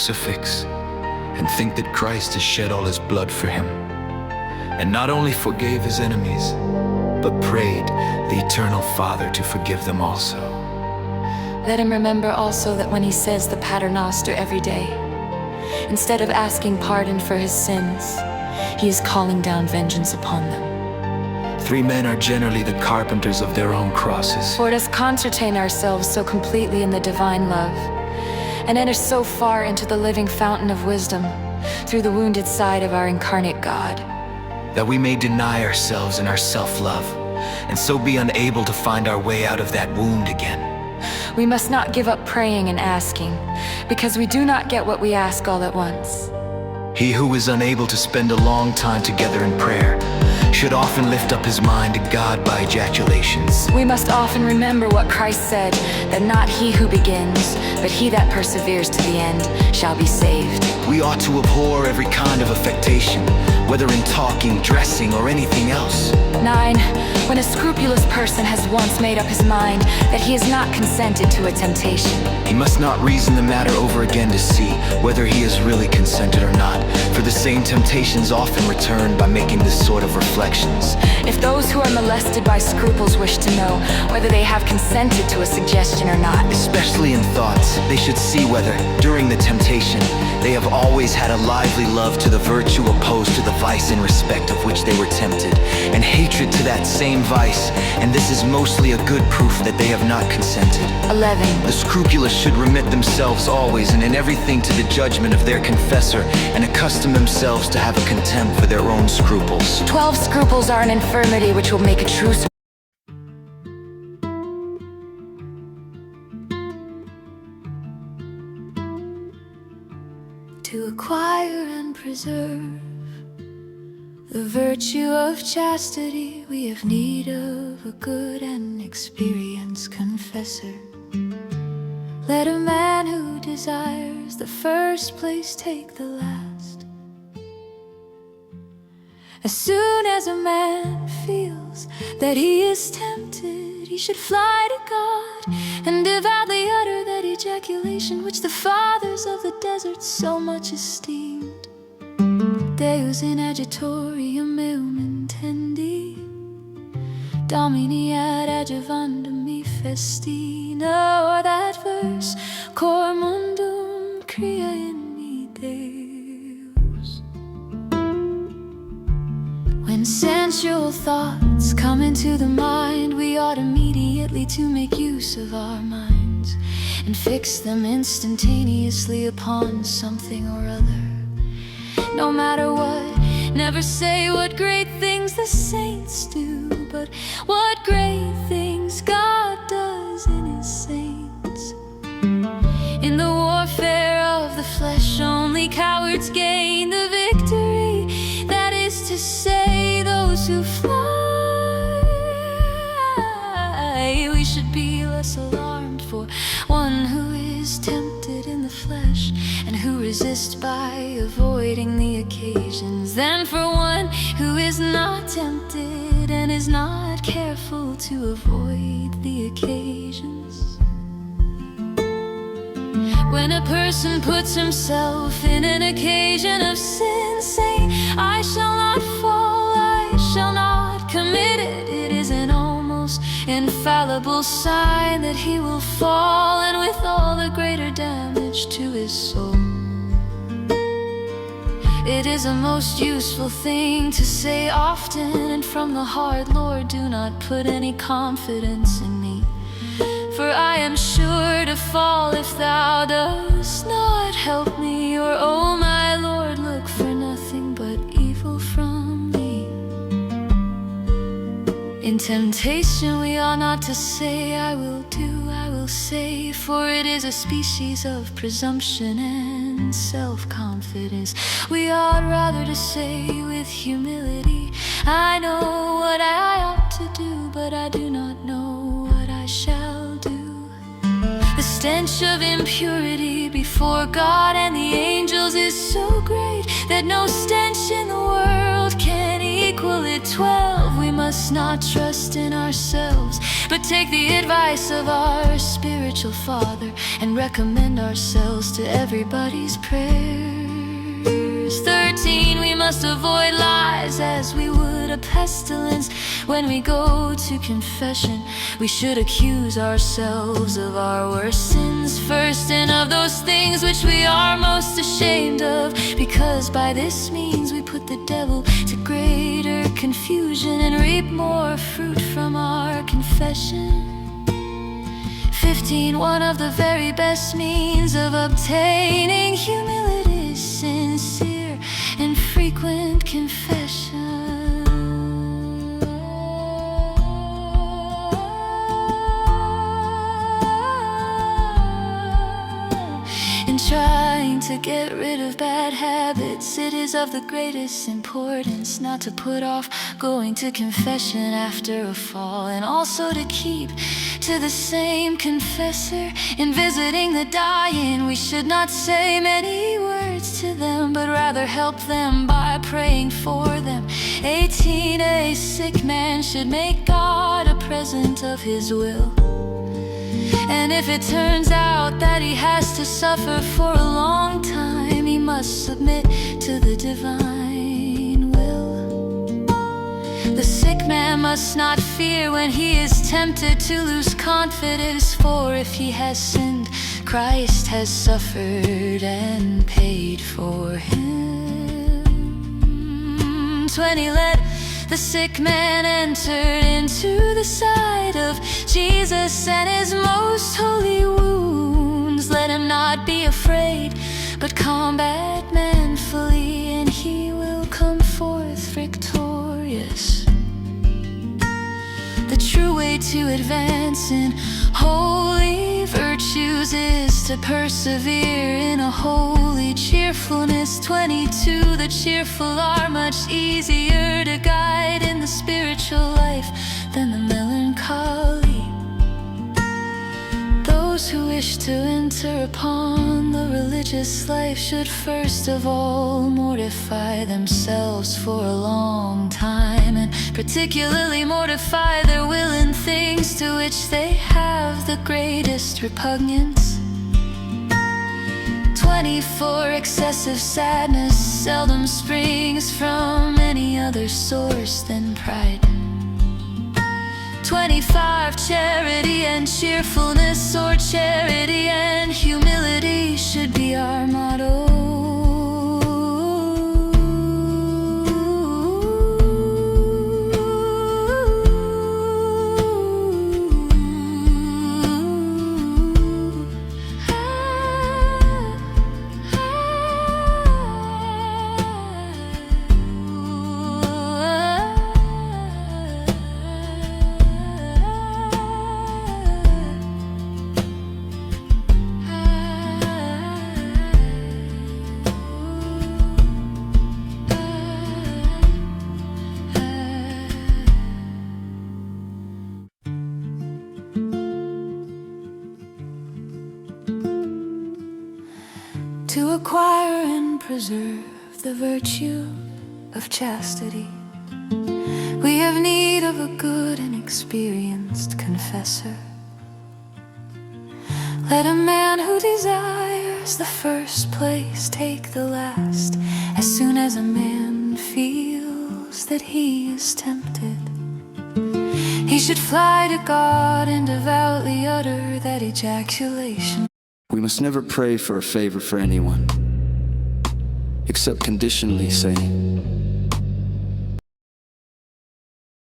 crucifix and think that Christ has shed all his blood for him, and not only forgave his enemies, but prayed the eternal Father to forgive them also. Let him remember also that when he says the Pater Noster every day, instead of asking pardon for his sins, he is calling down vengeance upon them. 3 men are generally the carpenters of their own crosses. For let us concertain ourselves so completely in the divine love, and enter so far into the living fountain of wisdom through the wounded side of our incarnate God, that we may deny ourselves and our self-love, and so be unable to find our way out of that wound again. We must not give up praying and asking, because we do not get what we ask all at once. He who is unable to spend a long time together in prayer should often lift up his mind to God by ejaculations. We must often remember what Christ said, that not he who begins, but he that perseveres to the end shall be saved. We ought to abhor every kind of affectation, whether in talking, dressing, or anything else. 9. When a scrupulous person has once made up his mind that he has not consented to a temptation, he must not reason the matter over again to see whether he has really consented or not, for the same temptations often return by making this sort of reflections. If those who are molested by scruples wish to know whether they have consented to a suggestion or not, especially in thoughts, they should see whether, during the temptation, they have always had a lively love to the virtue opposed to the vice in respect of which they were tempted, and hatred to that same vice, and this is mostly a good proof that they have not consented. 11. The scrupulous should remit themselves always and in everything to the judgment of their confessor, and accustom themselves to have a contempt for their own scruples. 12 scruples are an infirmity which will make a true to acquire and preserve the virtue of chastity, we have need of a good and experienced confessor. Let a man who desires the first place take the last. As soon as a man feels that he is tempted, he should fly to God and devoutly utter that ejaculation which the fathers of the desert so much esteemed. Deus in agitorium meum intendi, Domini ad adjuvandum me festina. Or that verse, cor mundum crea in me Deus. When sensual thoughts come into the mind, we ought immediately to make use of our minds and fix them instantaneously upon something or other. No matter what, never say what great things the saints do, but what great things God does in his saints. In the warfare of the flesh, only cowards gain the victory. That is to say, those who fly. We should be less alarmed for one who is tempted in the flesh and who resists by avoiding the occasions, than for one who is not tempted and is not careful to avoid the occasions. When a person puts himself in an occasion of sin, saying, I shall not fall, I shall not commit it, it is an almost infallible sign that he will fall, and with all the greater damage to his soul. It is a most useful thing to say often and from the heart, Lord, do not put any confidence in me, for I am sure to fall if thou dost not help me. Or, oh my Lord, look for nothing but evil from me. In temptation we ought not to say, I will do, I will say, for it is a species of presumption and self-confidence. We ought rather to say with humility, I know what I ought to do, but I do not know what I shall do. The stench of impurity before God and the angels is so great that no stench in the world can equal it. 12. We must not trust in ourselves, but take the advice of our spiritual father and recommend ourselves to everybody's prayers. 13, we must avoid lies as we would a pestilence. When we go to confession, we should accuse ourselves of our worst sins first, and of those things which we are most ashamed of, because by this means we put the devil to greater confusion and reap more fruit from our confession. 15, one of the very best means of obtaining humility is sincere and frequent confession. In trying to get rid of bad habits, it is of the greatest importance not to put off going to confession after a fall, and also to keep to the same confessor. In visiting the dying, we should not say many words to them, but rather help them by praying for them. 18, a sick man should make God a present of his will, and if it turns out that he has to suffer for a long time, he must submit to the divine will. The sick man must not fear when he is tempted to lose confidence, for if he has sinned, Christ has suffered and paid for him. 20, let the sick man entered into the side of Jesus and his most holy wounds. Let him not be afraid, but combat manfully, and he will come forth victorious. The true way to advance in holy virtues is to persevere in a holy cheerfulness. 22, the cheerful are much easier to guide in the spiritual life than the melancholy. Those who wish to enter upon the religious life should first of all mortify themselves for a long time, and particularly mortify their will in things to which they have the greatest repugnance. 24, excessive sadness seldom springs from any other source than pride. 25, charity and cheerfulness, or charity and humility, should be our motto. To acquire and preserve the virtue of chastity, we have need of a good and experienced confessor. Let a man who desires the first place take the last, as soon as a man feels that he is tempted. He should fly to God and devoutly utter that ejaculation. We must never pray for a favor for anyone, except conditionally saying,